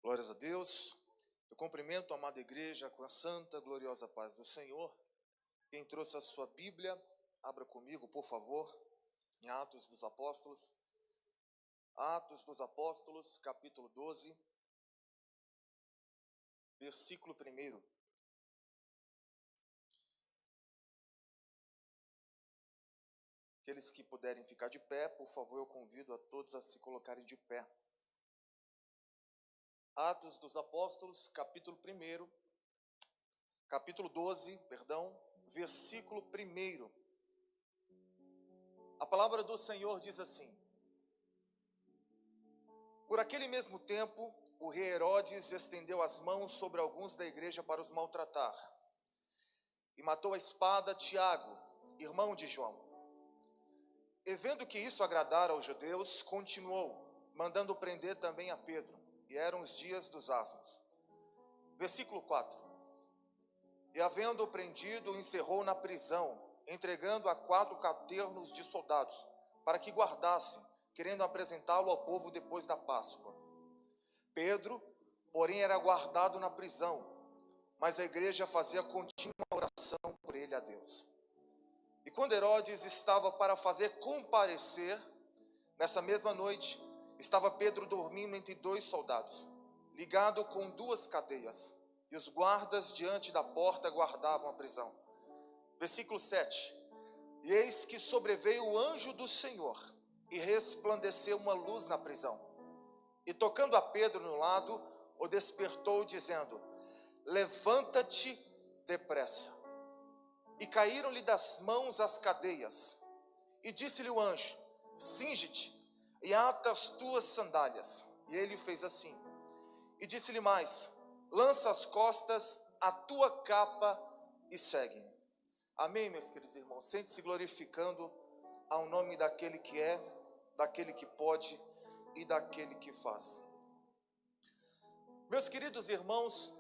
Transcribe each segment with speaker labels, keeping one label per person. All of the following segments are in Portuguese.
Speaker 1: Glórias a Deus. Eu cumprimento a amada igreja com a santa, gloriosa paz do Senhor. Quem trouxe a sua Bíblia, abra comigo, por favor, em Atos dos Apóstolos. Atos dos Apóstolos, capítulo 12, versículo 1. Aqueles que puderem ficar de pé, por favor, eu convido a todos a se colocarem de pé. Atos dos Apóstolos, capítulo 12, versículo 1. A palavra do Senhor diz assim: Por aquele mesmo tempo, o rei Herodes estendeu as mãos sobre alguns da igreja para os maltratar, e matou a espada Tiago, irmão de João. E vendo que isso agradara aos judeus, continuou, mandando prender também a Pedro. E eram os dias dos asmos. Versículo 4. E havendo-o prendido, o encerrou na prisão, entregando a 4 caternos de soldados, para que guardassem, querendo apresentá-lo ao povo depois da Páscoa. Pedro, porém, era guardado na prisão, mas a igreja fazia contínua oração por ele a Deus. E quando Herodes estava para fazer comparecer, nessa mesma noite, estava Pedro dormindo entre 2 soldados, ligado com 2 cadeias, e os guardas diante da porta guardavam a prisão. Versículo 7. E eis que sobreveio o anjo do Senhor, e resplandeceu uma luz na prisão. E tocando a Pedro no lado, o despertou, dizendo: Levanta-te depressa. E caíram-lhe das mãos as cadeias. E disse-lhe o anjo: Cinge-te e ata as tuas sandálias. E ele fez assim. E disse-lhe mais: Lança às costas a tua capa e segue-me. Amém, meus queridos irmãos. Sente-se glorificando ao nome daquele que é, daquele que pode e daquele que faz. Meus queridos irmãos,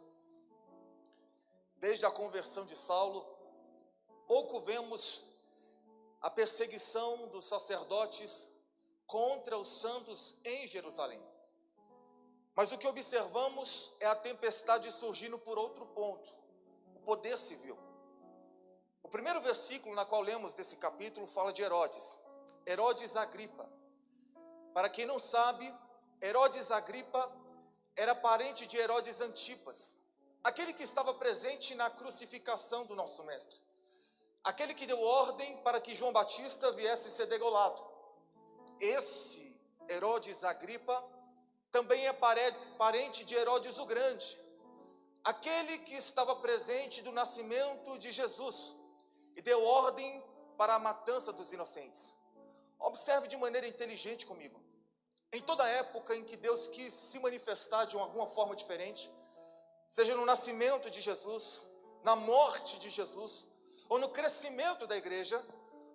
Speaker 1: desde a conversão de Saulo, pouco vemos a perseguição dos sacerdotes contra os santos em Jerusalém. Mas o que observamos é a tempestade surgindo por outro ponto, o poder civil. O primeiro versículo na qual lemos desse capítulo fala de Herodes Agripa. Para quem não sabe, Herodes Agripa era parente de Herodes Antipas, aquele que estava presente na crucificação do nosso mestre, aquele que deu ordem para que João Batista viesse ser degolado. Esse Herodes Agripa também é parente de Herodes o Grande, aquele que estava presente do nascimento de Jesus e deu ordem para a matança dos inocentes. Observe de maneira inteligente comigo. Em toda época em que Deus quis se manifestar de alguma forma diferente, seja no nascimento de Jesus, na morte de Jesus, ou no crescimento da igreja,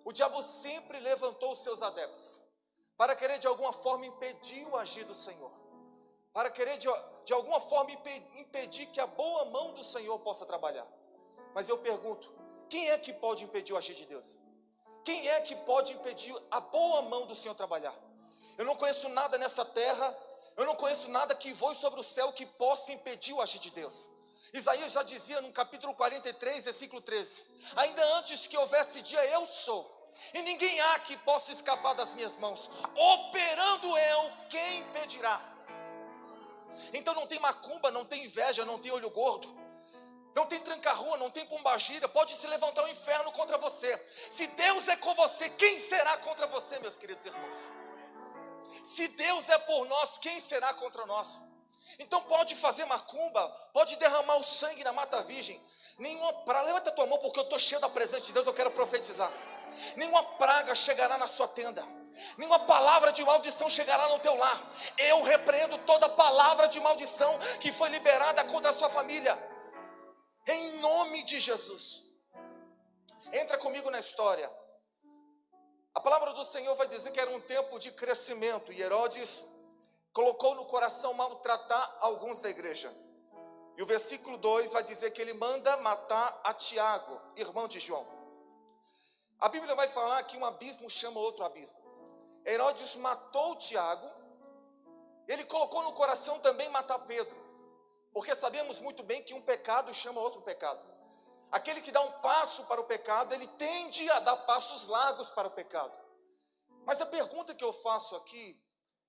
Speaker 1: o diabo sempre levantou os seus adeptos para querer de alguma forma impedir o agir do Senhor, para querer de alguma forma impedir que a boa mão do Senhor possa trabalhar. Mas eu pergunto, quem é que pode impedir o agir de Deus? Quem é que pode impedir a boa mão do Senhor trabalhar? Eu não conheço nada nessa terra, eu não conheço nada que voe sobre o céu que possa impedir o agir de Deus. Isaías já dizia no capítulo 43, versículo 13: Ainda antes que houvesse dia, eu sou, e ninguém há que possa escapar das minhas mãos. Operando eu, quem impedirá? Então não tem macumba, não tem inveja, não tem olho gordo, não tem tranca-rua, não tem pombagira. Pode se levantar o inferno contra você. Se Deus é com você, quem será contra você, meus queridos irmãos? Se Deus é por nós, quem será contra nós? Então pode fazer macumba, pode derramar o sangue na mata virgem, levanta a tua mão, porque eu estou cheio da presença de Deus. Eu quero profetizar: nenhuma praga chegará na sua tenda, nenhuma palavra de maldição chegará no teu lar. Eu repreendo toda palavra de maldição que foi liberada contra a sua família, em nome de Jesus. Entra comigo na história. A palavra do Senhor vai dizer que era um tempo de crescimento, e Herodes colocou no coração maltratar alguns da igreja. E o versículo 2 vai dizer que ele manda matar a Tiago, irmão de João. A Bíblia vai falar que um abismo chama outro abismo. Herodes matou Tiago, ele colocou no coração também matar Pedro. Porque sabemos muito bem que um pecado chama outro pecado. Aquele que dá um passo para o pecado, ele tende a dar passos largos para o pecado. Mas a pergunta que eu faço aqui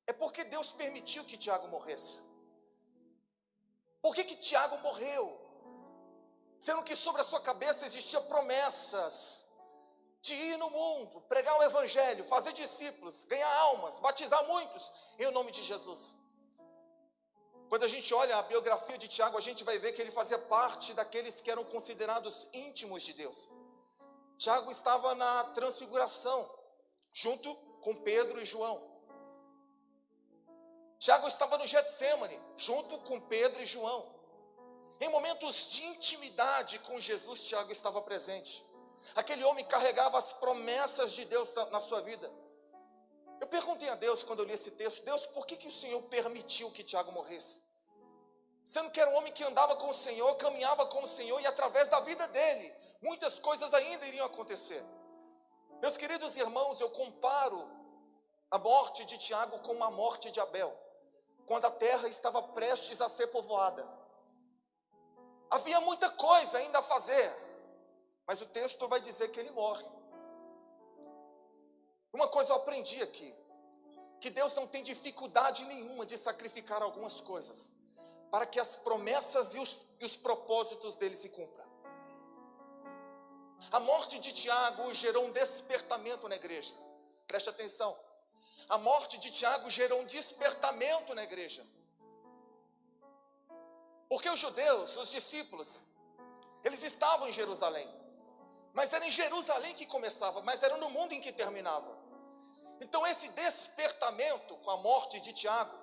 Speaker 1: é por que Deus permitiu que Tiago morresse? Por que Tiago morreu? Sendo que sobre a sua cabeça existiam promessas de ir no mundo, pregar o evangelho, fazer discípulos, ganhar almas, batizar muitos em nome de Jesus. Quando a gente olha a biografia de Tiago, a gente vai ver que ele fazia parte daqueles que eram considerados íntimos de Deus. Tiago estava na transfiguração, junto com Pedro e João. Tiago estava no Getsemane, junto com Pedro e João. Em momentos de intimidade com Jesus, Tiago estava presente. Aquele homem carregava as promessas de Deus na sua vida. Eu perguntei a Deus quando eu li esse texto: Deus, por que o Senhor permitiu que Tiago morresse? Sendo que era um homem que andava com o Senhor, caminhava com o Senhor, e através da vida dele, muitas coisas ainda iriam acontecer. Meus queridos irmãos, eu comparo a morte de Tiago com a morte de Abel, quando a terra estava prestes a ser povoada. Havia muita coisa ainda a fazer, mas o texto vai dizer que ele morre. Uma coisa eu aprendi aqui, que Deus não tem dificuldade nenhuma de sacrificar algumas coisas, para que as promessas e os propósitos dele se cumpram. A morte de Tiago gerou um despertamento na igreja. Preste atenção. A morte de Tiago gerou um despertamento na igreja. Porque os judeus, os discípulos, eles estavam em Jerusalém. Mas era em Jerusalém que começava, mas era no mundo em que terminava. Então esse despertamento com a morte de Tiago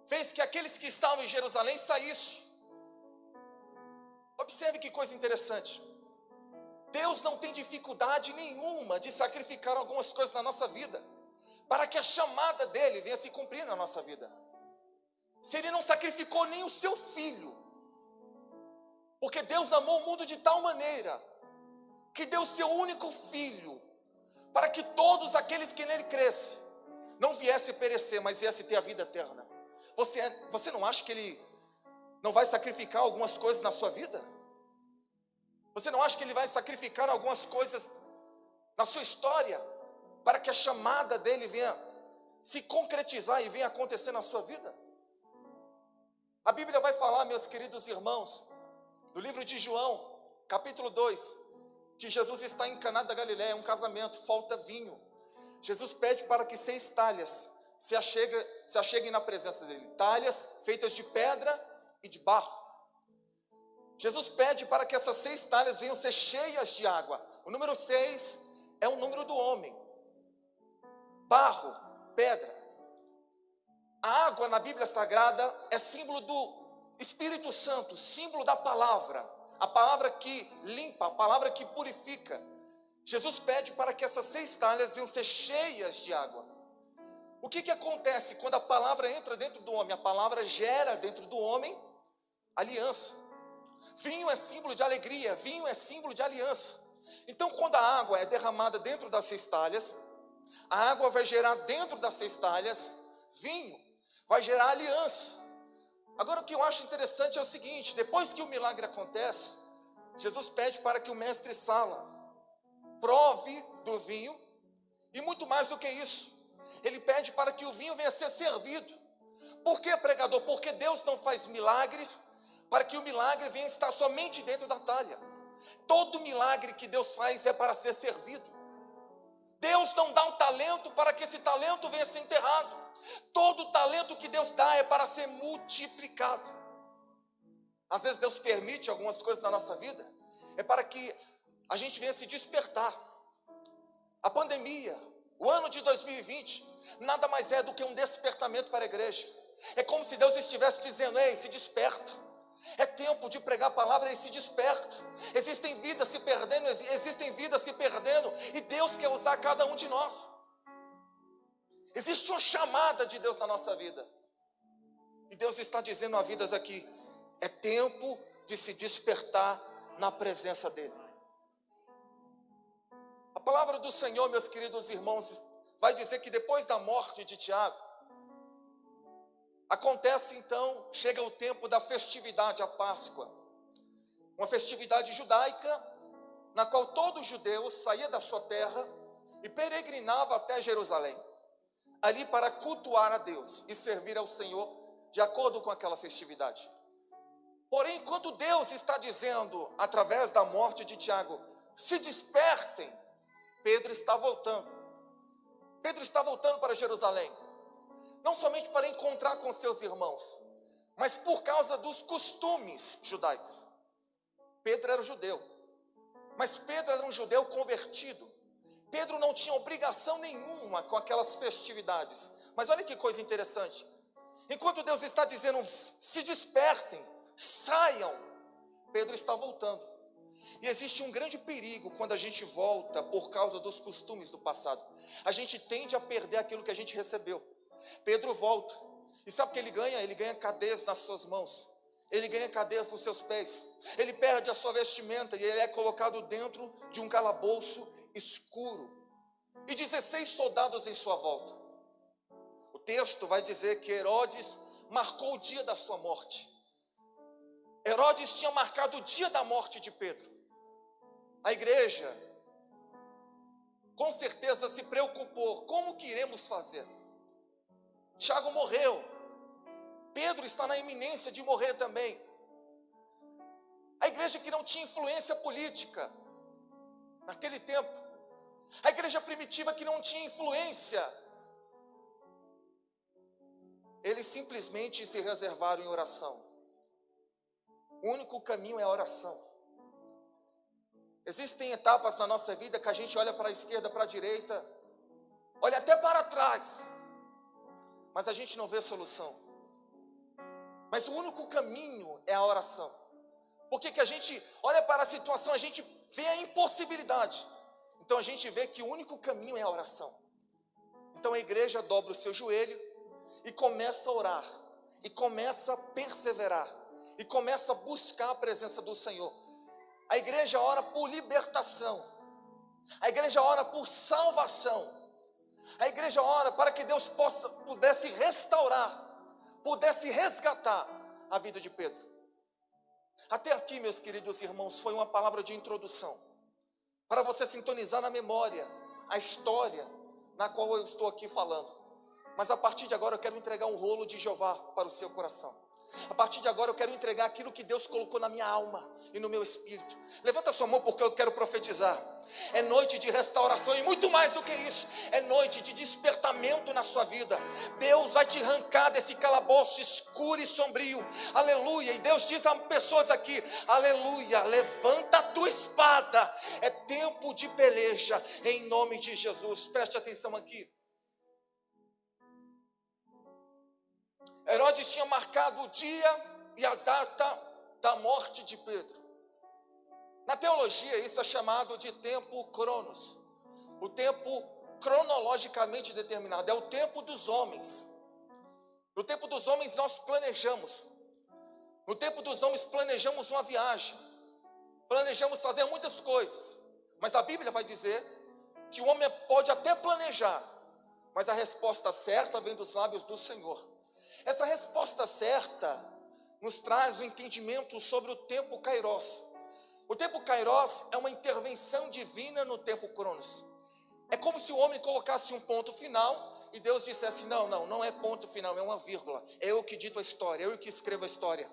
Speaker 1: fez que aqueles que estavam em Jerusalém saíssem. Observe que coisa interessante. Deus não tem dificuldade nenhuma de sacrificar algumas coisas na nossa vida, para que a chamada dele venha se cumprir na nossa vida. Se ele não sacrificou nem o seu filho, porque Deus amou o mundo de tal maneira, que deu o seu único filho, para que todos aqueles que nele crescem, não viesse perecer, mas viesse ter a vida eterna. Você não acha que ele não vai sacrificar algumas coisas na sua vida? Você não acha que ele vai sacrificar algumas coisas na sua história, para que a chamada dele venha se concretizar e venha acontecer na sua vida? A Bíblia vai falar, meus queridos irmãos, no livro de João, capítulo 2, que Jesus está em Caná da Galileia, é um casamento, falta vinho. Jesus pede para que 6 talhas se acheguem na presença dele, talhas feitas de pedra e de barro. Jesus pede para que essas 6 talhas venham ser cheias de água. O número 6 é o número do homem. Barro, pedra. A água na Bíblia Sagrada é símbolo do Espírito Santo, símbolo da palavra. A palavra que limpa, a palavra que purifica. Jesus pede para que essas 6 talhas venham ser cheias de água. O que acontece quando a palavra entra dentro do homem? A palavra gera dentro do homem aliança. Vinho é símbolo de alegria, vinho é símbolo de aliança. Então, quando a água é derramada dentro das 6 talhas, a água vai gerar dentro das 6 talhas vinho, vai gerar aliança. Agora, o que eu acho interessante é o seguinte: depois que o milagre acontece, Jesus pede para que o mestre Sala prove do vinho, e muito mais do que isso, ele pede para que o vinho venha a ser servido. Por que, pregador? Porque Deus não faz milagres para que o milagre venha estar somente dentro da talha. Todo milagre que Deus faz é para ser servido. Deus não dá um talento para que esse talento venha a ser enterrado. Todo talento que Deus dá é para ser multiplicado. Às vezes Deus permite algumas coisas na nossa vida, é para que a gente venha se despertar. A pandemia, o ano de 2020, nada mais é do que um despertamento para a igreja. É como se Deus estivesse dizendo: ei, se desperta. É tempo de pregar a palavra e se desperta. Existem vidas se perdendo, e Deus quer usar cada um de nós. Existe uma chamada de Deus na nossa vida, e Deus está dizendo a vidas aqui: é tempo de se despertar na presença dEle. A palavra do Senhor, meus queridos irmãos, vai dizer que depois da morte de Tiago, Acontece então, chega o tempo da festividade, a Páscoa. Uma festividade judaica, na qual todo judeu saía da sua terra e peregrinava até Jerusalém, ali para cultuar a Deus e servir ao Senhor de acordo com aquela festividade. Porém, enquanto Deus está dizendo, através da morte de Tiago, se despertem, Pedro está voltando. Pedro está voltando para Jerusalém, não somente para encontrar com seus irmãos, mas por causa dos costumes judaicos. Pedro era judeu, mas Pedro era um judeu convertido. Pedro não tinha obrigação nenhuma com aquelas festividades. Mas olha que coisa interessante. Enquanto Deus está dizendo, se despertem, saiam, Pedro está voltando. E existe um grande perigo quando a gente volta por causa dos costumes do passado. A gente tende a perder aquilo que a gente recebeu. Pedro volta. E sabe o que ele ganha? Ele ganha cadeias nas suas mãos. Ele ganha cadeias nos seus pés. Ele perde a sua vestimenta e ele é colocado dentro de um calabouço escuro. E 16 soldados em sua volta. O texto vai dizer que Herodes marcou o dia da sua morte. Herodes tinha marcado o dia da morte de Pedro. A igreja, com certeza, se preocupou. Como que iremos fazer? Tiago morreu. Pedro está na iminência de morrer também. A igreja que não tinha influência política naquele tempo, a igreja primitiva que não tinha influência, eles simplesmente se reservaram em oração. O único caminho é a oração. Existem etapas na nossa vida que a gente olha para a esquerda, para a direita, olha até para trás, mas a gente não vê solução. Mas o único caminho é a oração. Porque que a gente olha para a situação, a gente vê a impossibilidade. Então a gente vê que o único caminho é a oração. Então a igreja dobra o seu joelho e começa a orar, e começa a perseverar, e começa a buscar a presença do Senhor. A igreja ora por libertação, a igreja ora por salvação, a igreja ora para que Deus pudesse restaurar, pudesse resgatar a vida de Pedro. Até aqui, meus queridos irmãos, foi uma palavra de introdução, para você sintonizar na memória a história na qual eu estou aqui falando. Mas a partir de agora eu quero entregar um rolo de Jeová para o seu coração. A partir de agora eu quero entregar aquilo que Deus colocou na minha alma e no meu espírito. Levanta a sua mão porque eu quero profetizar. É noite de restauração e muito mais do que isso, é noite de despertamento na sua vida. Deus vai te arrancar desse calabouço escuro e sombrio. Aleluia. E Deus diz a pessoas aqui, aleluia, levanta a tua espada. É tempo de peleja em nome de Jesus. Preste atenção aqui. Herodes tinha marcado o dia e a data da morte de Pedro. Na teologia isso é chamado de tempo cronos. O tempo cronologicamente determinado, é o tempo dos homens. No tempo dos homens nós planejamos. No tempo dos homens planejamos uma viagem. Planejamos fazer muitas coisas. Mas a Bíblia vai dizer que o homem pode até planejar, mas a resposta certa vem dos lábios do Senhor. Essa resposta certa nos traz o entendimento sobre o tempo kairos. O tempo kairos é uma intervenção divina no tempo cronos. É como se o homem colocasse um ponto final e Deus dissesse, não é ponto final, é uma vírgula. É eu que dito a história, é eu que escrevo a história.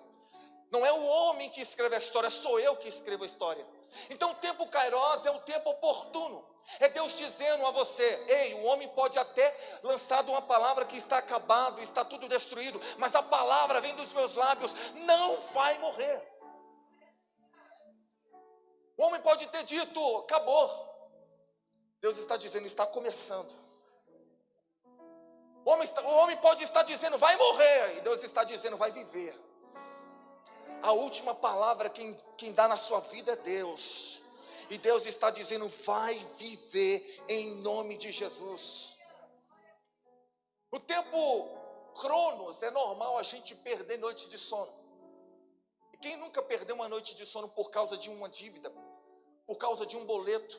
Speaker 1: Não é o homem que escreve a história, sou eu que escrevo a história. Então o tempo kairos é o tempo oportuno. É Deus dizendo a você, ei, o homem pode até lançar uma palavra que está acabado, está tudo destruído, mas a palavra vem dos meus lábios, não vai morrer. O homem pode ter dito, acabou. Deus está dizendo, está começando. O homem pode estar dizendo, vai morrer, e Deus está dizendo, vai viver. A última palavra quem dá na sua vida é Deus. E Deus está dizendo, vai viver em nome de Jesus. No tempo cronos, é normal a gente perder noite de sono. E quem nunca perdeu uma noite de sono por causa de uma dívida, por causa de um boleto?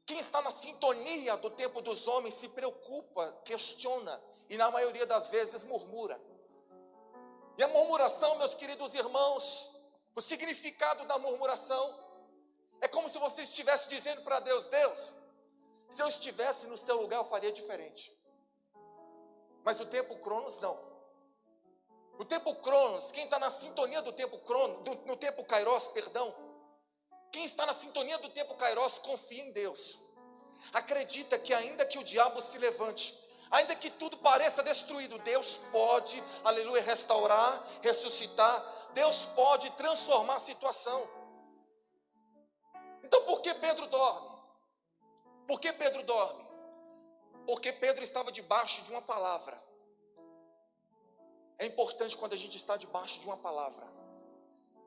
Speaker 1: Quem está na sintonia do tempo dos homens se preocupa, questiona e na maioria das vezes murmura. E a murmuração, meus queridos irmãos, o significado da murmuração é como se você estivesse dizendo para Deus: Deus, se eu estivesse no seu lugar eu faria diferente. Mas o tempo Cronos não. O tempo Cronos, quem está na sintonia do tempo Cronos, no tempo Kairos, perdão, quem está na sintonia do tempo Kairos confia em Deus. Acredita que ainda que o diabo se levante, ainda que tudo pareça destruído, Deus pode, aleluia, restaurar, ressuscitar. Deus pode transformar a situação. Então por que Pedro dorme? Por que Pedro dorme? Porque Pedro estava debaixo de uma palavra. É importante quando a gente está debaixo de uma palavra.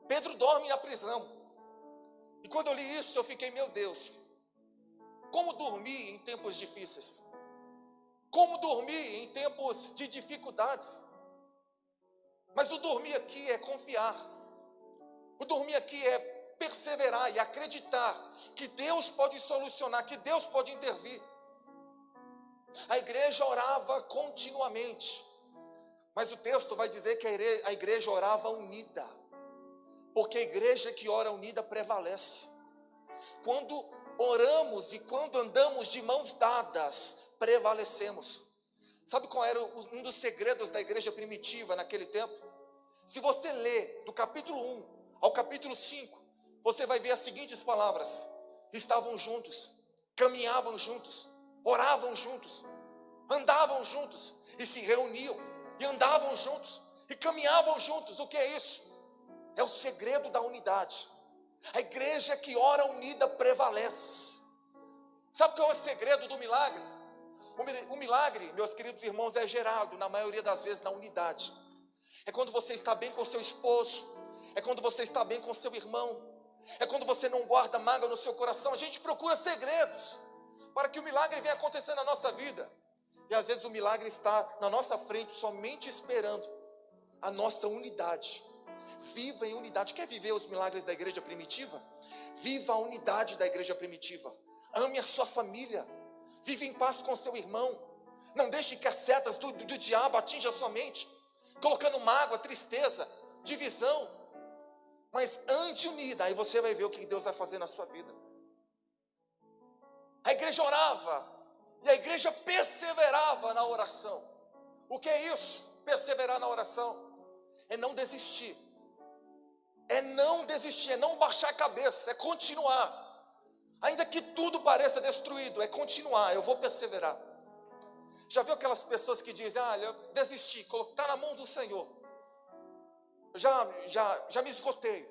Speaker 1: Pedro dorme na prisão. E quando eu li isso, eu fiquei, meu Deus, como dormir em tempos difíceis? Como dormir em tempos de dificuldades? Mas o dormir aqui é confiar. O dormir aqui é perseverar e acreditar que Deus pode solucionar, que Deus pode intervir. A igreja orava continuamente, mas o texto vai dizer que a igreja orava unida, porque a igreja que ora unida prevalece. Quando oramos e quando andamos de mãos dadas, prevalecemos. Sabe qual era um dos segredos da igreja primitiva naquele tempo? Se você ler do capítulo 1 ao capítulo 5, você vai ver as seguintes palavras: estavam juntos, caminhavam juntos, oravam juntos, andavam juntos e se reuniam, e andavam juntos e caminhavam juntos. O que é isso? É o segredo da unidade. A igreja que ora unida prevalece. Sabe qual é o segredo do milagre? O milagre, meus queridos irmãos, é gerado na maioria das vezes na unidade. É quando você está bem com seu esposo, é quando você está bem com seu irmão, é quando você não guarda mágoa no seu coração. A gente procura segredos para que o milagre venha acontecer na nossa vida. E às vezes o milagre está na nossa frente, somente esperando a nossa unidade. Viva em unidade. Quer viver os milagres da igreja primitiva? Viva a unidade da igreja primitiva. Ame a sua família. Vive em paz com seu irmão. Não deixe que as setas do diabo atinjam a sua mente, colocando mágoa, tristeza, divisão. Mas ande unida, aí você vai ver o que Deus vai fazer na sua vida. A igreja orava e a igreja perseverava na oração. O que é isso? Perseverar na oração é não desistir. É não desistir, é não baixar a cabeça, é continuar. Ainda que tudo pareça destruído, é continuar, eu vou perseverar. Já viu aquelas pessoas que dizem: olha, eu desisti, está na mão do Senhor. Já me esgotei.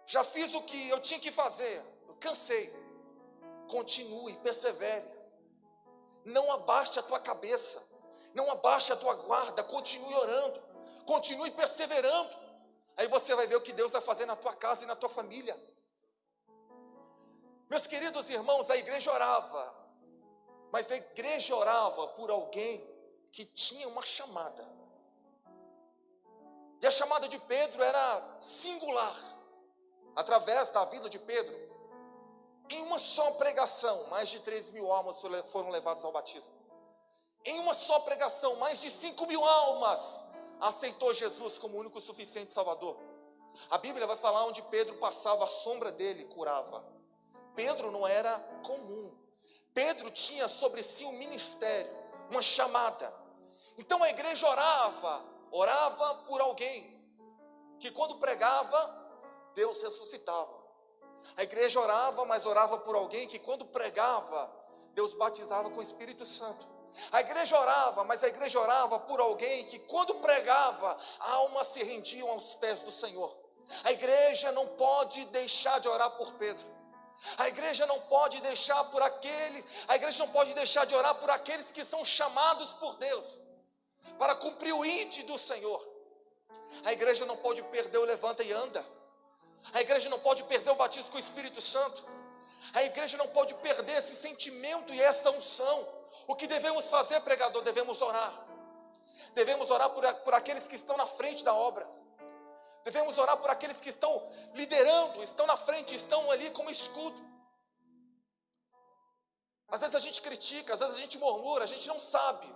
Speaker 1: Já fiz o que eu tinha que fazer, eu cansei. Continue, persevere. Não abaixe a tua cabeça, não abaixe a tua guarda, continue orando, continue perseverando. Aí você vai ver o que Deus vai fazer na tua casa e na tua família. Meus queridos irmãos, a igreja orava, mas a igreja orava por alguém que tinha uma chamada. E a chamada de Pedro era singular. Através da vida de Pedro, em uma só pregação, mais de 13.000 almas foram levadas ao batismo. Em uma só pregação, mais de 5.000 almas aceitou Jesus como o único suficiente Salvador. A Bíblia vai falar onde Pedro passava, a sombra dele curava. Pedro não era comum. Pedro tinha sobre si um ministério, uma chamada. Então a igreja orava por alguém que quando pregava, Deus ressuscitava. A igreja orava, mas orava por alguém que quando pregava, Deus batizava com o Espírito Santo. A igreja orava, mas a igreja orava por alguém que quando pregava, almas se rendiam aos pés do Senhor. A igreja não pode deixar de orar por Pedro. A igreja não pode deixar de orar por aqueles que são chamados por Deus para cumprir o íntimo do Senhor. A igreja não pode perder o levanta e anda. A igreja não pode perder o batismo com o Espírito Santo. A igreja não pode perder esse sentimento e essa unção. O que devemos fazer, pregador? Devemos orar. Devemos orar por aqueles que estão na frente da obra. Devemos orar por aqueles que estão liderando, estão na frente, estão ali como escudo. Às vezes a gente critica, às vezes a gente murmura, a gente não sabe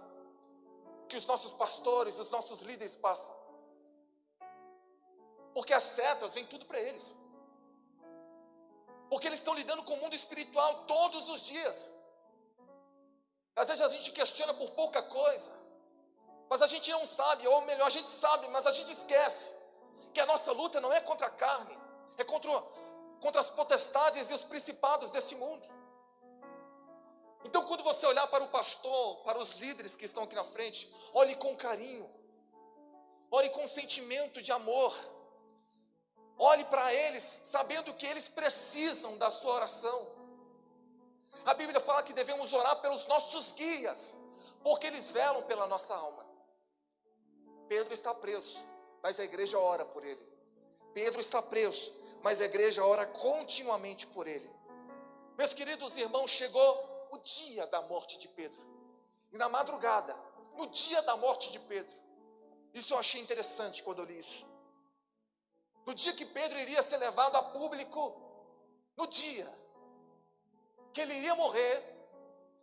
Speaker 1: que os nossos pastores, os nossos líderes passam. Porque as setas vêm tudo para eles. Porque eles estão lidando com o mundo espiritual todos os dias. Às vezes a gente questiona por pouca coisa, mas a gente não sabe, ou melhor, a gente sabe, mas a gente esquece que a nossa luta não é contra a carne, é contra as potestades e os principados desse mundo. Então, quando você olhar para o pastor, para os líderes que estão aqui na frente, olhe com carinho, olhe com sentimento de amor, olhe para eles sabendo que eles precisam da sua oração. A Bíblia fala que devemos orar pelos nossos guias, porque eles velam pela nossa alma. Pedro está preso, mas a igreja ora por ele. Pedro está preso, mas a igreja ora continuamente por ele. Meus queridos irmãos, chegou o dia da morte de Pedro. E na madrugada, no dia da morte de Pedro, isso eu achei interessante quando eu li isso. No dia que Pedro iria ser levado a público, no dia que ele iria morrer,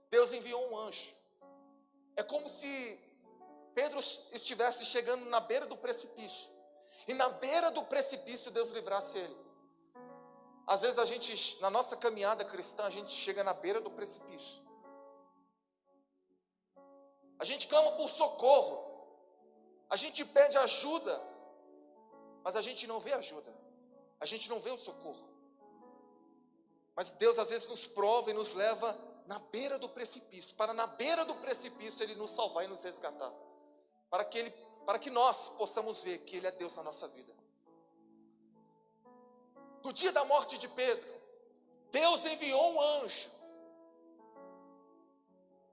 Speaker 1: Deus enviou um anjo. É como se Pedro estivesse chegando na beira do precipício, e na beira do precipício Deus livrasse ele. Às vezes a gente, na nossa caminhada cristã, a gente chega na beira do precipício. A gente clama por socorro, a gente pede ajuda, mas a gente não vê ajuda, a gente não vê o socorro. Mas Deus às vezes nos prova e nos leva na beira do precipício, para na beira do precipício Ele nos salvar e nos resgatar, para que nós possamos ver que Ele é Deus na nossa vida. No dia da morte de Pedro, Deus enviou um anjo,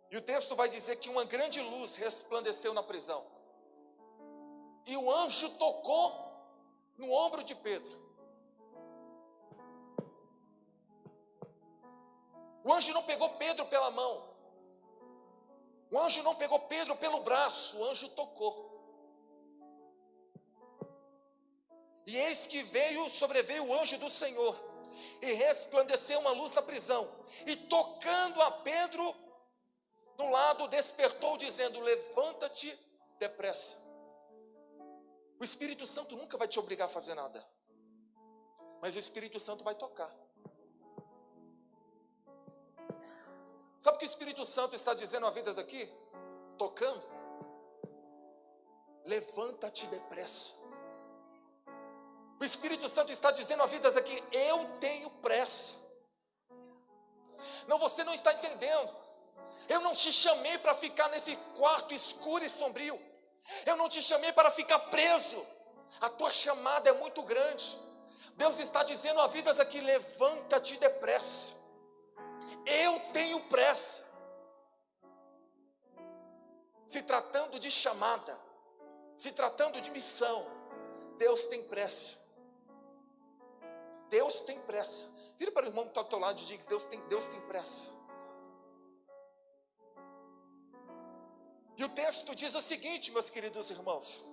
Speaker 1: e o texto vai dizer que uma grande luz resplandeceu na prisão, e o anjo tocou no ombro de Pedro. O anjo não pegou Pedro pela mão, o anjo não pegou Pedro pelo braço, o anjo tocou. E eis que sobreveio o anjo do Senhor, e resplandeceu uma luz na prisão, e tocando a Pedro no lado, despertou, dizendo: levanta-te depressa. O Espírito Santo nunca vai te obrigar a fazer nada, mas o Espírito Santo vai tocar. Sabe o que o Espírito Santo está dizendo a vidas aqui? Tocando. Levanta-te depressa. O Espírito Santo está dizendo a vidas aqui: eu tenho pressa. Não, você não está entendendo. Eu não te chamei para ficar nesse quarto escuro e sombrio. Eu não te chamei para ficar preso. A tua chamada é muito grande. Deus está dizendo a vidas aqui: levanta-te depressa. Eu tenho pressa. Se tratando de chamada, se tratando de missão, Deus tem pressa. Deus tem pressa. Vira para o irmão que está ao teu lado e diga: Deus tem pressa. E o texto diz o seguinte, meus queridos irmãos: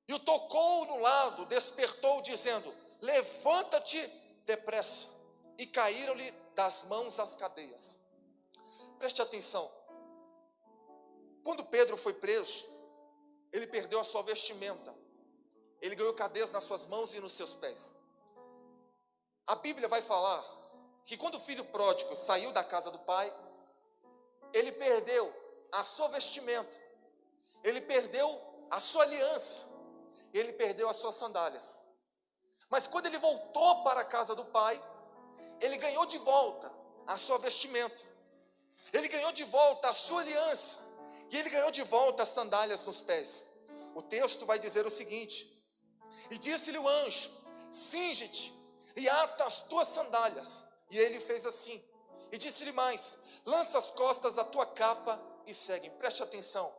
Speaker 1: e o tocou no lado, despertou, dizendo: levanta-te depressa. E caíram-lhe das mãos as cadeias. Preste atenção. Quando Pedro foi preso, ele perdeu a sua vestimenta. Ele ganhou cadeias nas suas mãos e nos seus pés. A Bíblia vai falar que quando o filho pródigo saiu da casa do pai, ele perdeu a sua vestimenta, ele perdeu a sua aliança, ele perdeu as suas sandálias. Mas quando ele voltou para a casa do pai, ele ganhou de volta a sua vestimenta, ele ganhou de volta a sua aliança, e ele ganhou de volta as sandálias nos pés. O texto vai dizer o seguinte: e disse-lhe o anjo: cinge-te e ata as tuas sandálias. E ele fez assim. E disse-lhe mais: lança as costas a tua capa e segue. Preste atenção.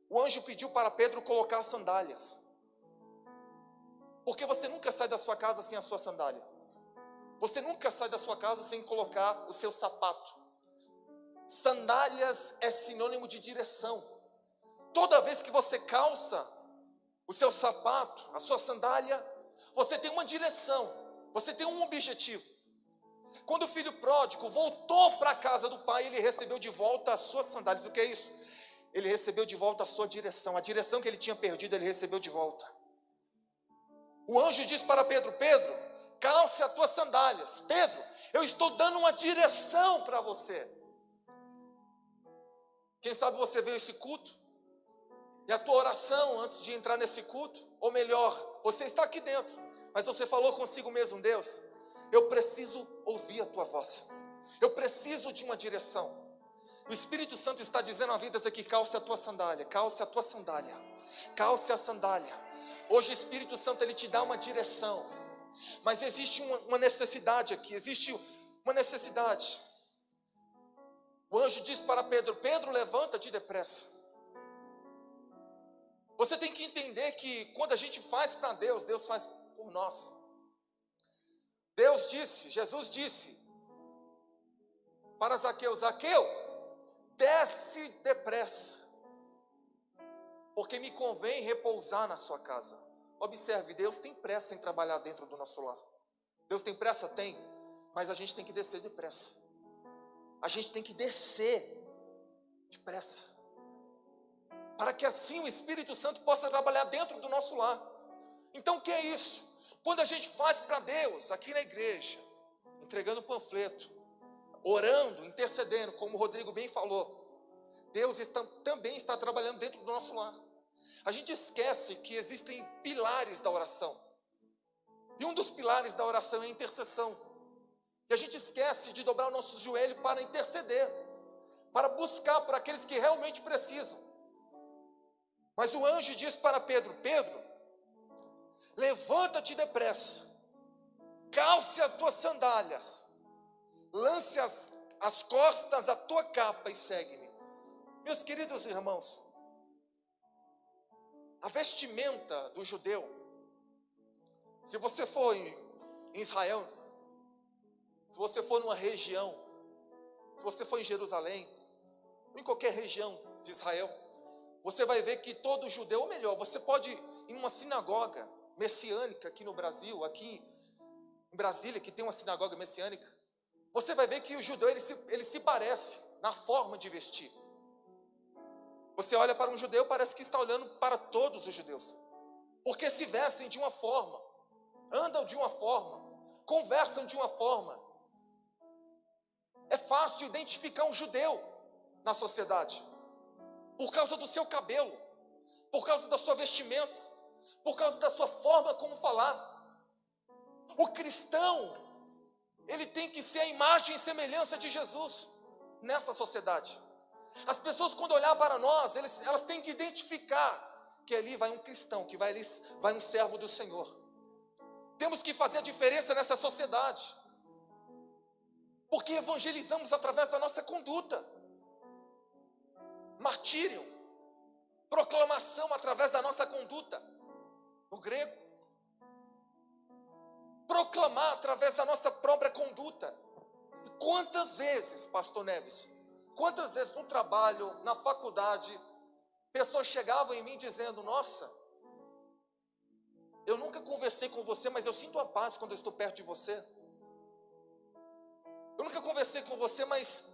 Speaker 1: O anjo pediu para Pedro colocar as sandálias, porque você nunca sai da sua casa sem a sua sandália. Você nunca sai da sua casa sem colocar o seu sapato. Sandálias é sinônimo de direção. Toda vez que você calça o seu sapato, a sua sandália, você tem uma direção, você tem um objetivo. Quando o filho pródigo voltou para a casa do pai, ele recebeu de volta as suas sandálias. O que é isso? ele recebeu de volta a sua direção. A direção que ele tinha perdido, ele recebeu de volta. O anjo diz para Pedro: Pedro, calce as tuas sandálias. Pedro, eu estou dando uma direção para você. Quem sabe você veio a esse culto, e a tua oração antes de entrar nesse culto, ou melhor, você está aqui dentro, mas você falou consigo mesmo: Deus, eu preciso ouvir a tua voz, eu preciso de uma direção. O Espírito Santo está dizendo a vidas aqui: calce a tua sandália, calce a tua sandália, calce a sandália. Hoje o Espírito Santo, ele te dá uma direção, mas existe uma necessidade aqui, existe uma necessidade. O anjo diz para Pedro: Pedro, levanta-te depressa. Você tem que entender que quando a gente faz para Deus, Deus faz por nós. Deus disse, Jesus disse para Zaqueu: Zaqueu, desce depressa, porque me convém repousar na sua casa. Observe, Deus tem pressa em trabalhar dentro do nosso lar. Deus tem pressa? Tem, mas a gente tem que descer depressa. A gente tem que descer depressa, para que assim o Espírito Santo possa trabalhar dentro do nosso lar. Então o que é isso? Quando a gente faz para Deus, aqui na igreja, entregando panfleto, orando, intercedendo, como o Rodrigo bem falou, Deus também está trabalhando dentro do nosso lar. A gente esquece que existem pilares da oração, e um dos pilares da oração é a intercessão. E a gente esquece de dobrar o nosso joelho para interceder, para buscar por aqueles que realmente precisam. Mas o anjo diz para Pedro: Pedro, levanta-te depressa, calce as tuas sandálias, lance as costas a tua capa e segue-me. Meus queridos irmãos, a vestimenta do judeu, se você for em Israel, se você for numa região, se você for em Jerusalém, ou em qualquer região de Israel, você vai ver que todo judeu, ou melhor, você pode ir em uma sinagoga messiânica aqui no Brasil, aqui em Brasília, que tem uma sinagoga messiânica, você vai ver que o judeu, ele se parece na forma de vestir. Você olha para um judeu, parece que está olhando para todos os judeus, porque se vestem de uma forma, andam de uma forma, conversam de uma forma. É fácil identificar um judeu na sociedade, por causa do seu cabelo, por causa da sua vestimenta, por causa da sua forma como falar. O cristão, ele tem que ser a imagem e semelhança de Jesus nessa sociedade. As pessoas, quando olhar para nós, elas têm que identificar que ali vai um cristão, que vai um servo do Senhor. Temos que fazer a diferença nessa sociedade, porque evangelizamos através da nossa conduta. Martírio, proclamação através da nossa conduta, no grego. Proclamar através da nossa própria conduta. E quantas vezes, pastor Neves, quantas vezes no trabalho, na faculdade, pessoas chegavam em mim dizendo: nossa, eu nunca conversei com você, mas eu sinto a paz quando eu estou perto de você. Eu nunca conversei com você, mas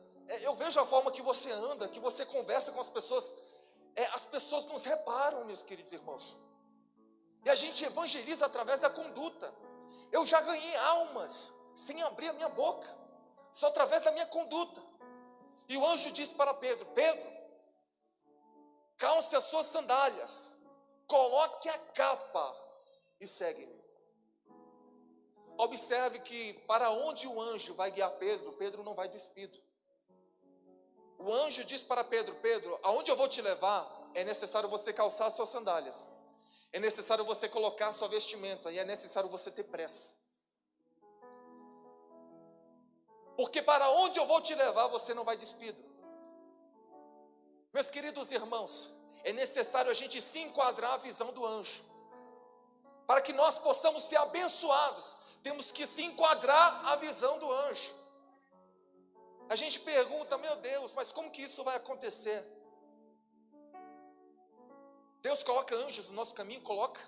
Speaker 1: eu vejo a forma que você anda, que você conversa com as pessoas. As pessoas nos reparam, meus queridos irmãos. E a gente evangeliza através da conduta. Eu já ganhei almas sem abrir a minha boca, só através da minha conduta. E o anjo disse para Pedro: Pedro, calce as suas sandálias, coloque a capa e segue-me. Observe que para onde o anjo vai guiar Pedro, Pedro não vai despido. O anjo diz para Pedro: Pedro, aonde eu vou te levar, é necessário você calçar as suas sandálias, é necessário você colocar a sua vestimenta, e é necessário você ter pressa. Porque para onde eu vou te levar, você não vai despido. Meus queridos irmãos, é necessário a gente se enquadrar à visão do anjo. Para que nós possamos ser abençoados, temos que se enquadrar à visão do anjo. A gente pergunta: meu Deus, mas como que isso vai acontecer? Deus coloca anjos no nosso caminho? Coloca.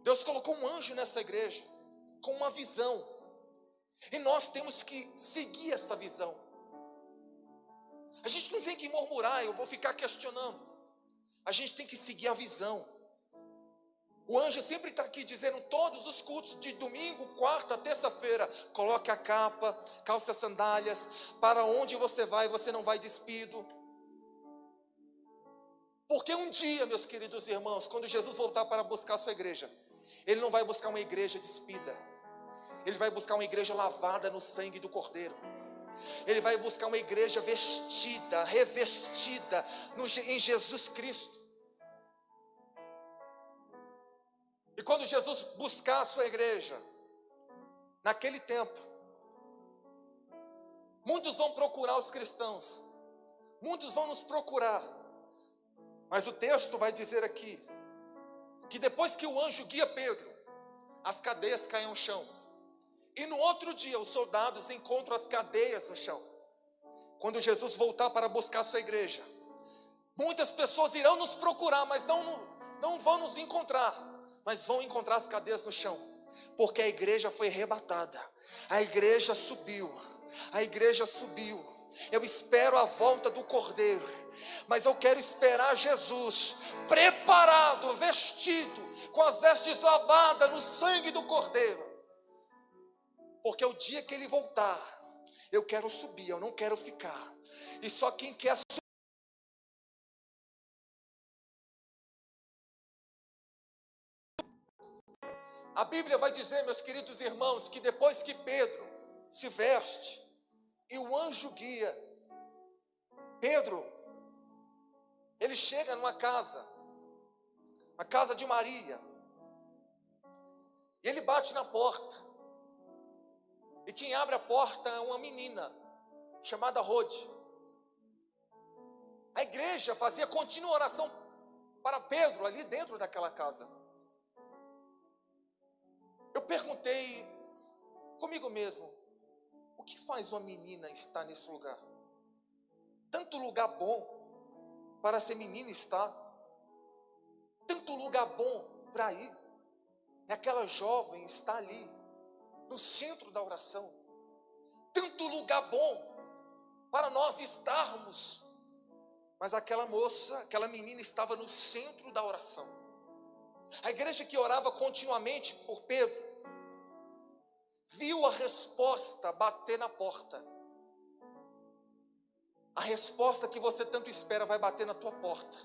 Speaker 1: Deus colocou um anjo nessa igreja, com uma visão. E nós temos que seguir essa visão. A gente não tem que murmurar, eu vou ficar questionando. A gente tem que seguir a visão. O anjo sempre está aqui dizendo, todos os cultos de domingo, quarta, terça-feira, coloque a capa, calce as sandálias, para onde você não vai despido. Porque um dia, meus queridos irmãos, quando Jesus voltar para buscar a sua igreja, Ele não vai buscar uma igreja despida, Ele vai buscar uma igreja lavada no sangue do Cordeiro. Ele vai buscar uma igreja vestida, revestida em Jesus Cristo. E quando Jesus buscar a sua igreja, naquele tempo, muitos vão procurar os cristãos, muitos vão nos procurar, mas o texto vai dizer aqui, que depois que o anjo guia Pedro, as cadeias caem ao chão, e no outro dia os soldados encontram as cadeias no chão. Quando Jesus voltar para buscar a sua igreja, muitas pessoas irão nos procurar, mas não vão nos encontrar, mas vão encontrar as cadeias no chão, porque a igreja foi arrebatada, a igreja subiu. Eu espero a volta do Cordeiro, mas eu quero esperar Jesus preparado, vestido, com as vestes lavadas no sangue do Cordeiro, porque o dia que Ele voltar, eu quero subir, eu não quero ficar, e só quem quer subir. A Bíblia vai dizer, meus queridos irmãos, que depois que Pedro se veste e o anjo guia Pedro, ele chega numa casa, a casa de Maria, e ele bate na porta, e quem abre a porta é uma menina chamada Rode. A igreja fazia contínua oração para Pedro ali dentro daquela casa. Eu perguntei comigo mesmo, o que faz uma menina estar nesse lugar? Tanto lugar bom para ser menina estar, tanto lugar bom para ir, e aquela jovem está ali, no centro da oração, tanto lugar bom para nós estarmos, mas aquela moça, aquela menina estava no centro da oração. A igreja que orava continuamente por Pedro, viu a resposta bater na porta. A resposta que você tanto espera vai bater na tua porta.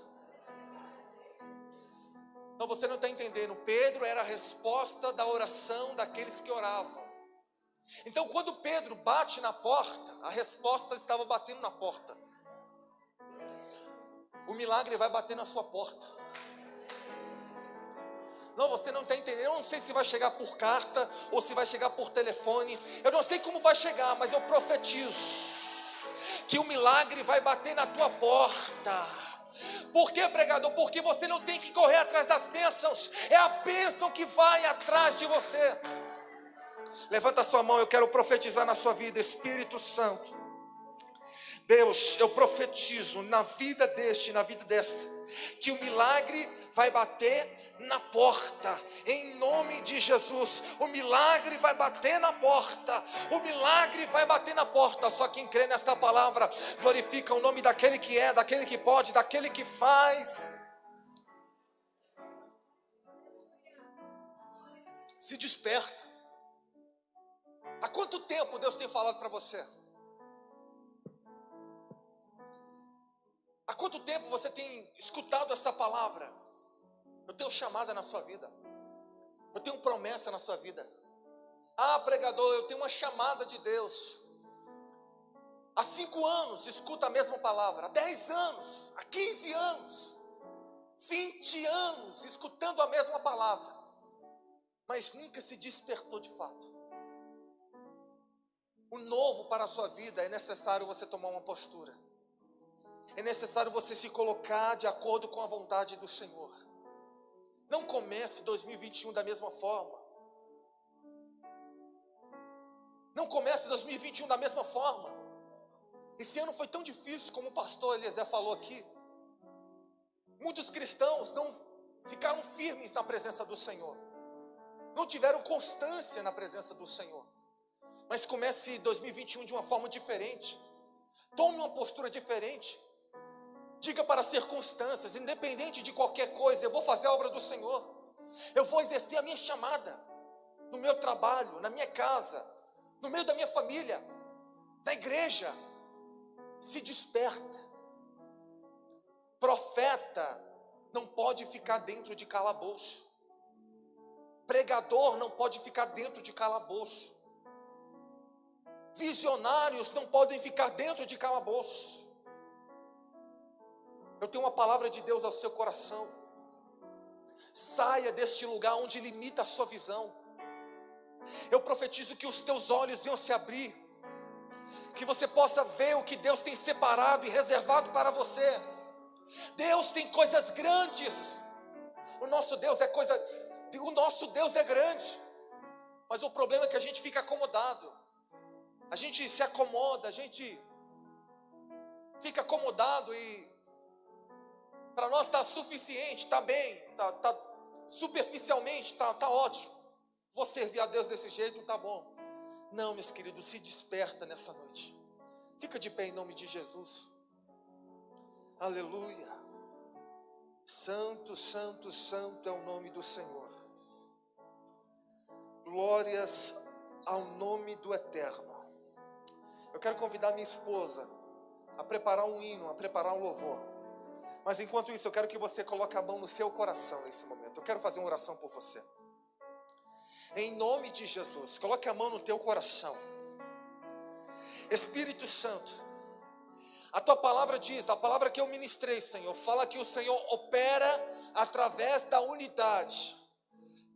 Speaker 1: Então você não está entendendo, Pedro era a resposta da oração daqueles que oravam. Então quando Pedro bate na porta, a resposta estava batendo na porta. O milagre vai bater na sua porta. Não, você não está entendendo, eu não sei se vai chegar por carta, ou se vai chegar por telefone, eu não sei como vai chegar, mas eu profetizo, que o milagre vai bater na tua porta. Por que, pregador? Porque você não tem que correr atrás das bênçãos, é a bênção que vai atrás de você. Levanta a sua mão, eu quero profetizar na sua vida, Espírito Santo. Deus, eu profetizo na vida deste, na vida desta, que o milagre vai bater na porta, em nome de Jesus. O milagre vai bater na porta, o milagre vai bater na porta. Só quem crê nesta palavra, glorifica o nome daquele que é, daquele que pode, daquele que faz. Se desperta. Há quanto tempo Deus tem falado para você? Há quanto tempo você tem escutado essa palavra? Eu tenho chamada na sua vida, eu tenho promessa na sua vida. Ah, pregador, eu tenho uma chamada de Deus. Há 5 anos escuta a mesma palavra, há 10 anos, há 15 anos, 20 anos escutando a mesma palavra, mas nunca se despertou de fato. O novo para a sua vida é necessário você tomar uma postura, é necessário você se colocar de acordo com a vontade do Senhor. Não comece 2021 da mesma forma. Não comece 2021 da mesma forma. Esse ano foi tão difícil, como o pastor Eliezer falou aqui. Muitos cristãos não ficaram firmes na presença do Senhor, não tiveram constância na presença do Senhor. Mas comece 2021 de uma forma diferente. Tome uma postura diferente. Diga para as circunstâncias, independente de qualquer coisa, eu vou fazer a obra do Senhor. Eu vou exercer a minha chamada, no meu trabalho, na minha casa, no meio da minha família, na igreja. Se desperta. Profeta não pode ficar dentro de calabouço. Pregador não pode ficar dentro de calabouço. Visionários não podem ficar dentro de calabouço. Eu tenho uma palavra de Deus ao seu coração. Saia deste lugar onde limita a sua visão. Eu profetizo que os teus olhos iam se abrir, que você possa ver o que Deus tem separado e reservado para você. Deus tem coisas grandes. O nosso Deus é grande. Mas o problema é que a gente fica acomodado. A gente se acomoda, a gente fica acomodado e para nós está suficiente, está bem, tá superficialmente, tá ótimo. Vou servir a Deus desse jeito, tá bom. Não, meus queridos, se desperta nessa noite. Fica de pé em nome de Jesus. Aleluia. Santo, santo, santo é o nome do Senhor. Glórias ao nome do Eterno. Eu quero convidar minha esposa a preparar um hino, a preparar um louvor. Mas enquanto isso, eu quero que você coloque a mão no seu coração nesse momento. Eu quero fazer uma oração por você. Em nome de Jesus, coloque a mão no teu coração. Espírito Santo, a tua palavra diz, a palavra que eu ministrei, Senhor, fala que o Senhor opera através da unidade.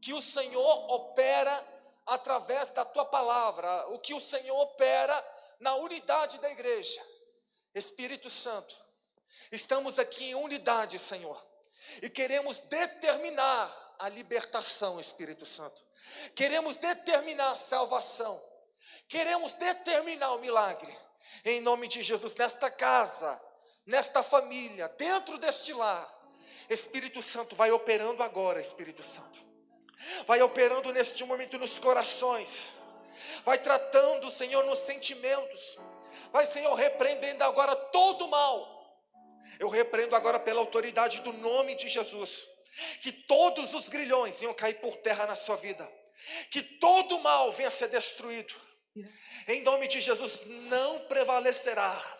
Speaker 1: Que o Senhor opera através da tua palavra. O que o Senhor opera na unidade da igreja. Espírito Santo, estamos aqui em unidade, Senhor, e queremos determinar a libertação, Espírito Santo. Queremos determinar a salvação. Queremos determinar o milagre. Em nome de Jesus, nesta casa, nesta família, dentro deste lar. Espírito Santo, vai operando agora, Espírito Santo. Vai operando neste momento nos corações. Vai tratando, Senhor, nos sentimentos. Vai, Senhor, repreendendo agora todo o mal. Eu repreendo agora pela autoridade do nome de Jesus, que todos os grilhões iam cair por terra na sua vida. Que todo o mal venha a ser destruído. Em nome de Jesus, não prevalecerá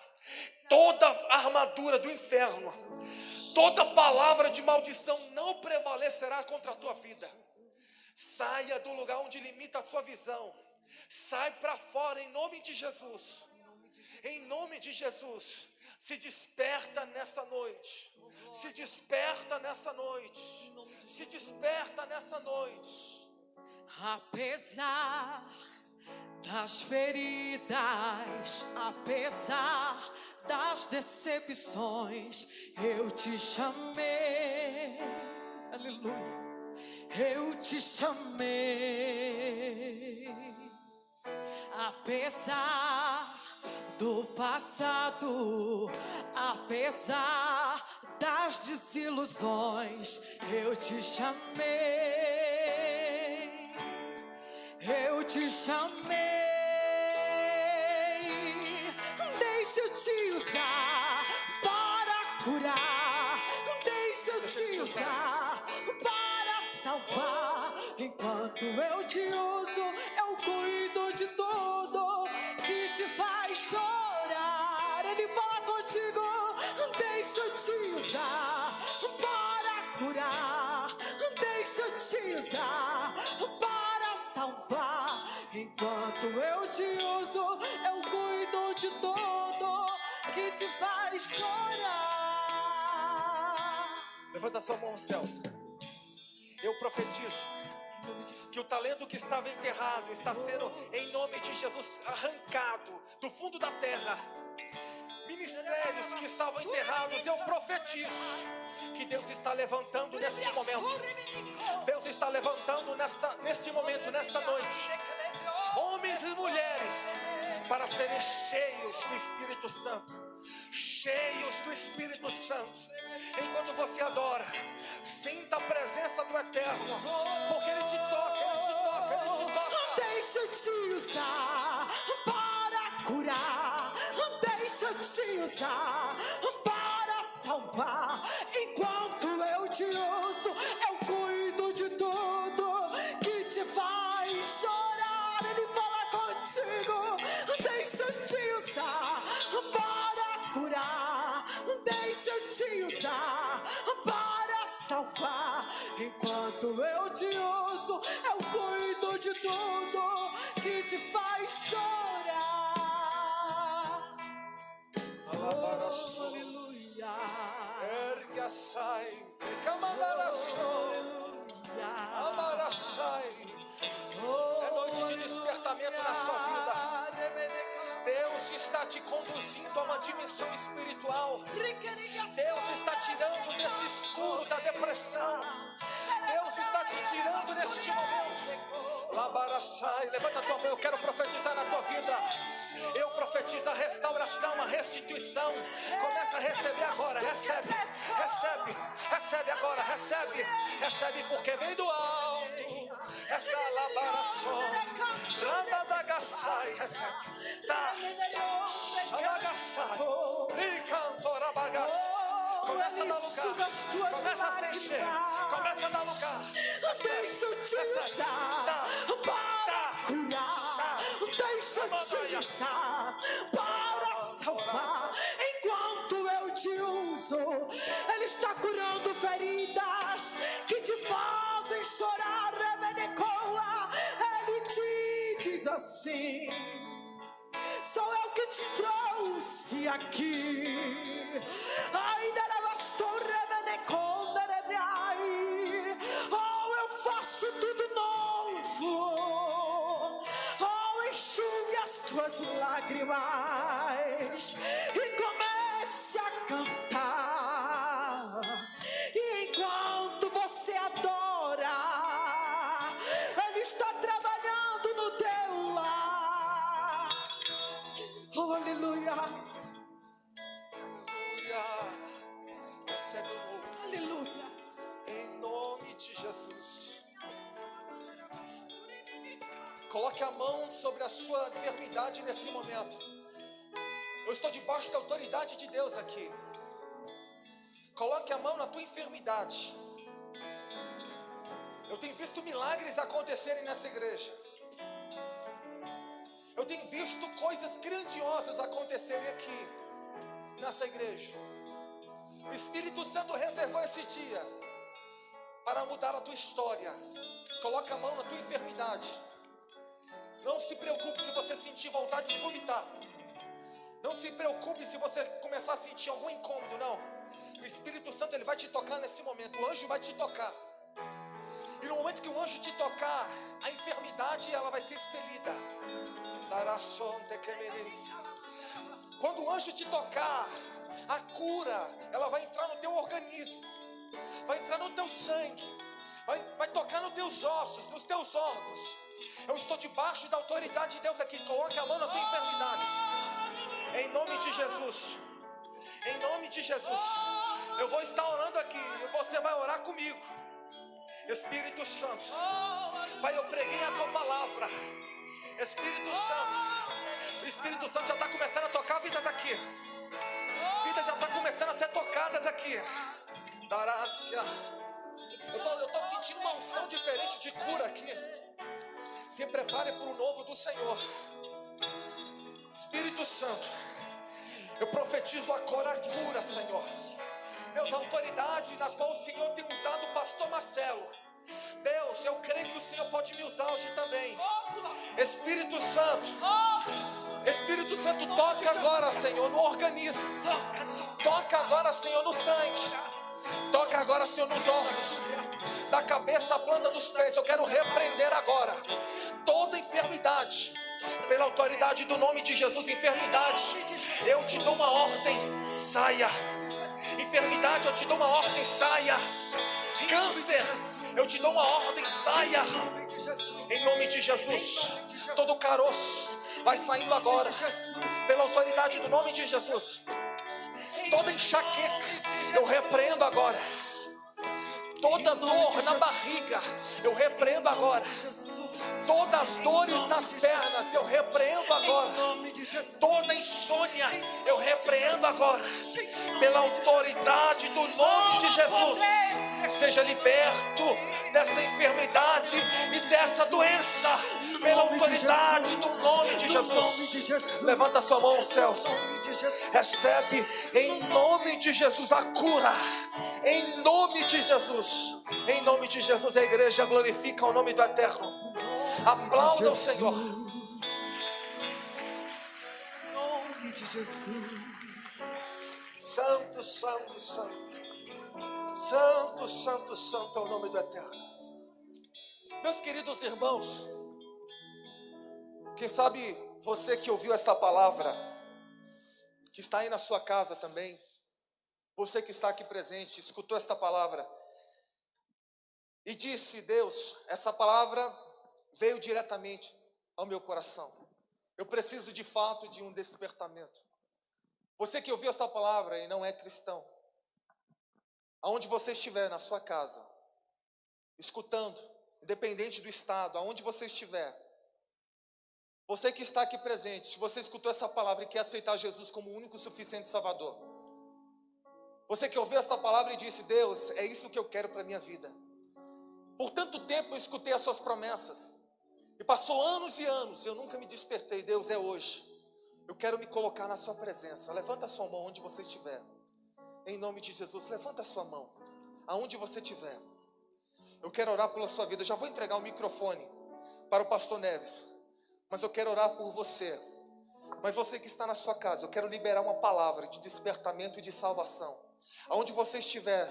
Speaker 1: toda a armadura do inferno. Toda palavra de maldição não prevalecerá contra a tua vida. Saia do lugar onde limita a sua visão. Sai para fora em nome de Jesus. Em nome de Jesus. Se desperta nessa noite. Se desperta nessa noite. Se desperta nessa noite.
Speaker 2: Apesar das feridas, apesar das decepções, eu te chamei. Aleluia. Eu te chamei. Apesar do passado, apesar das desilusões, eu te chamei. Eu te chamei. Deixa eu te usar para curar. Deixa eu te usar para salvar. Enquanto eu te uso, eu cuido de tudo que te faz chorar. Ele fala contigo. Deixa eu te usar para curar. Deixa eu te usar para salvar. Enquanto eu te uso, eu cuido de tudo que te faz chorar.
Speaker 1: Levanta a sua mão aos céus. Eu profetizo que o talento que estava enterrado está sendo, em nome de Jesus, arrancado do fundo da terra. Ministérios que estavam enterrados, eu profetizo que Deus está levantando neste momento. Deus está levantando neste momento, nesta noite, homens e mulheres, para serem cheios do Espírito Santo. Cheios do Espírito Santo. Enquanto você adora, sinta a presença do Eterno, porque Ele te toca, Ele te toca, Ele te toca.
Speaker 2: Deixa eu te usar para curar. Deixa deixa eu te usar para salvar. Enquanto eu te uso, eu cuido de tudo que te faz chorar. Ele fala contigo, deixa eu te usar para curar. Deixa eu te usar para salvar. Enquanto eu te uso, eu cuido de tudo que te faz chorar. Oh, aleluia.
Speaker 1: Erga sai, camandaração, amaraçai. É noite de despertamento na sua vida. Deus está te conduzindo a uma dimensão espiritual. Deus está tirando desse escuro da depressão. Deus está te tirando neste momento. Labaraçai, levanta a tua mão, eu quero profetizar na tua vida. Eu profetizo a restauração, a restituição. Começa a receber agora, recebe, recebe, recebe agora, recebe, recebe porque vem do alto. Essa labaração, tranda da gaçai, recebe, tá, alagaçai, ricantora bagaçai. Começa a dar lugar, começa a se encher, começa a dar lugar.
Speaker 2: Deixa eu te usar para curar. Deixa eu te usar para salvar. Enquanto eu te uso, Ele está curando feridas que te fazem chorar. Ele te diz assim: sou eu que te trouxe aqui. Ainda não bastou oh, eu faço tudo novo. Oh, enxugue as tuas lágrimas e comece a cantar. E enquanto você adora, Ele está trabalhando no teu lar. Oh, aleluia.
Speaker 1: Recebe o novo.
Speaker 2: Aleluia.
Speaker 1: Em nome de Jesus. Coloque a mão sobre a sua enfermidade nesse momento. Eu estou debaixo da autoridade de Deus aqui. Coloque a mão na tua enfermidade. Eu tenho visto milagres acontecerem nessa igreja. Eu tenho visto coisas grandiosas acontecerem aqui nessa igreja. O Espírito Santo reservou esse dia para mudar a tua história. Coloca a mão na tua enfermidade. Não se preocupe se você sentir vontade de vomitar. Não se preocupe se você começar a sentir algum incômodo, não. O Espírito Santo, ele vai te tocar nesse momento. O anjo vai te tocar. E no momento que o anjo te tocar, a enfermidade, ela vai ser expelida. Quando o anjo te tocar, a cura, ela vai entrar no teu organismo, vai entrar no teu sangue, vai tocar nos teus ossos, nos teus órgãos. Eu estou debaixo da autoridade de Deus aqui. Coloque a mão na tua enfermidade. Em nome de Jesus. Em nome de Jesus. Eu vou estar orando aqui e você vai orar comigo. Espírito Santo, Pai, eu preguei a tua palavra. Espírito Santo, o Espírito Santo já está começando a tocar vidas aqui. Vidas já estão começando a ser tocadas aqui. Darácia. Eu estou sentindo uma unção diferente de cura aqui. Se prepare para o novo do Senhor. Espírito Santo, eu profetizo agora a cura, Senhor. Deus, a autoridade na qual o Senhor tem usado o pastor Marcelo. Deus, eu creio que o Senhor pode me usar hoje também. Espírito Santo, Espírito Santo, toca agora, Senhor, no organismo. Toca agora, Senhor, no sangue. Toca agora, Senhor, nos ossos. Da cabeça à planta dos pés. Eu quero repreender agora toda enfermidade. Pela autoridade do nome de Jesus, enfermidade, eu te dou uma ordem, saia. Enfermidade, eu te dou uma ordem, saia. Câncer, eu te dou uma ordem, saia. Em nome de Jesus, todo caroço vai saindo agora. Pela autoridade do nome de Jesus. Toda enxaqueca, eu repreendo agora. Toda dor na barriga, eu repreendo agora. Todas as dores nas pernas, eu repreendo agora. Toda insônia, eu repreendo agora. Pela autoridade do nome de Jesus, seja liberto dessa enfermidade e dessa doença. Pela autoridade do nome de Jesus. Levanta sua mão aos céus. Recebe em nome de Jesus a cura. Em nome de Jesus. Em nome de Jesus, a igreja glorifica o nome do Eterno. Aplauda o Senhor.
Speaker 2: Em nome de Jesus.
Speaker 1: Santo, santo, santo. Santo, santo, santo é o nome do Eterno. Meus queridos irmãos, quem sabe você que ouviu essa palavra, que está aí na sua casa também, você que está aqui presente, escutou esta palavra e disse: Deus, essa palavra veio diretamente ao meu coração. Eu preciso de fato de um despertamento. Você que ouviu essa palavra e não é cristão, aonde você estiver, na sua casa, escutando, independente do estado, aonde você estiver, você que está aqui presente, se você escutou essa palavra e quer aceitar Jesus como o único e suficiente Salvador, você que ouviu essa palavra e disse: Deus, é isso que eu quero para a minha vida. Por tanto tempo eu escutei as suas promessas, e passou anos e anos, eu nunca me despertei. Deus, é hoje, eu quero me colocar na sua presença. Levanta a sua mão onde você estiver. Em nome de Jesus, levanta a sua mão, aonde você estiver. Eu quero orar pela sua vida. Eu já vou entregar o microfone para o pastor Neves, mas eu quero orar por você. Mas você que está na sua casa, eu quero liberar uma palavra de despertamento e de salvação. Aonde você estiver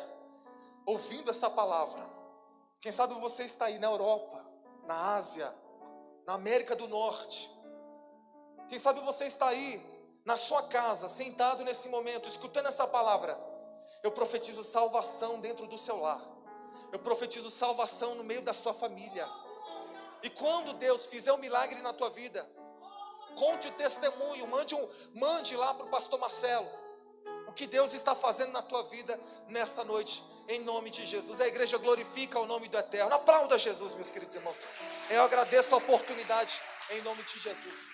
Speaker 1: ouvindo essa palavra, quem sabe você está aí na Europa, na Ásia, na América do Norte. Quem sabe você está aí na sua casa, sentado nesse momento, escutando essa palavra. Eu profetizo salvação dentro do seu lar. Eu profetizo salvação no meio da sua família. E quando Deus fizer um milagre na tua vida, conte o testemunho, mande lá para o pastor Marcelo o que Deus está fazendo na tua vida nessa noite, em nome de Jesus. A igreja glorifica o nome do Eterno. Aplauda Jesus, meus queridos irmãos. Eu agradeço a oportunidade, em nome de Jesus.